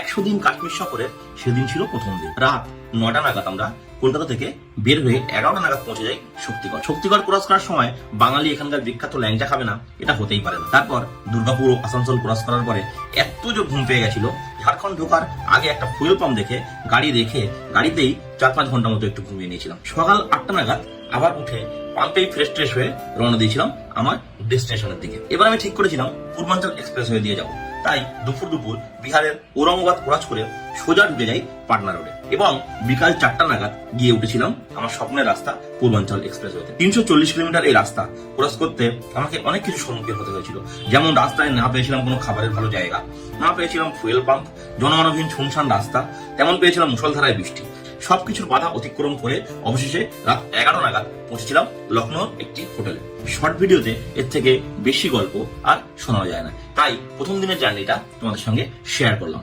100 দিন কাশ্মীর সফরের সেদিন ছিল প্রথম দিন। রাত 9টা নাগাদ আমরা কলকাতা থেকে বের হয়ে 11টা নাগাদ পৌঁছে যাই শক্তিগড়। শক্তিগড় ক্রস করার সময় বাঙালি এখানকার বিখ্যাত ল্যাংচা খাবে না, এটা হতেই পারে না। তারপর দুর্গাপুর ও আসানসোল ক্রস করার পরে এত জোর ঘুম পেয়ে গেছিল, ঝাড়খণ্ড ঢোকার আগে একটা ফুয়েল পাম্প দেখে গাড়ি রেখে গাড়িতেই 4-5 ঘন্টা মতো একটু ঘুমিয়ে নিয়েছিলাম। সকাল 8টা নাগাদ আবার উঠে পাম্পেই ফ্রেশ হয়ে রওনা দিয়েছিলাম আমার ডেস্টিনেশনের দিকে। এবার আমি ঠিক করেছিলাম পূর্বাঞ্চল এক্সপ্রেস হয়ে দিয়ে যাবো। তাই দুপুর বিহারের ঔরঙ্গাবাদ ক্রস করে সোজা ঢুকে যাই পাটনা রোডে এবং বিকাল 4টা নাগাদ গিয়ে উঠেছিলাম আমার স্বপ্নের রাস্তা পূর্বাঞ্চল এক্সপ্রেস হতে। 340 কিলোমিটার এই রাস্তা ক্রস করতে আমাকে অনেক কিছু সম্মুখীন হতে হয়েছিল। যেমন রাস্তায় না পেয়েছিলাম কোনো খাবারের ভালো জায়গা, না পেয়েছিলাম ফুয়েল পাম্প, জনমানবহীন শুনশান রাস্তা, তেমন পেয়েছিলাম মুষলধারায় বৃষ্টি। সবকিছুর বাধা অতিক্রম করে অবশেষে রাত 11টা নাগাদ পৌঁছেছিলাম লখনৌর একটি হোটেলে। শর্ট ভিডিওতে এর থেকে বেশি গল্প আর শোনা যায় না, তাই প্রথম দিনের জার্নিটা তোমাদের সঙ্গে শেয়ার করলাম।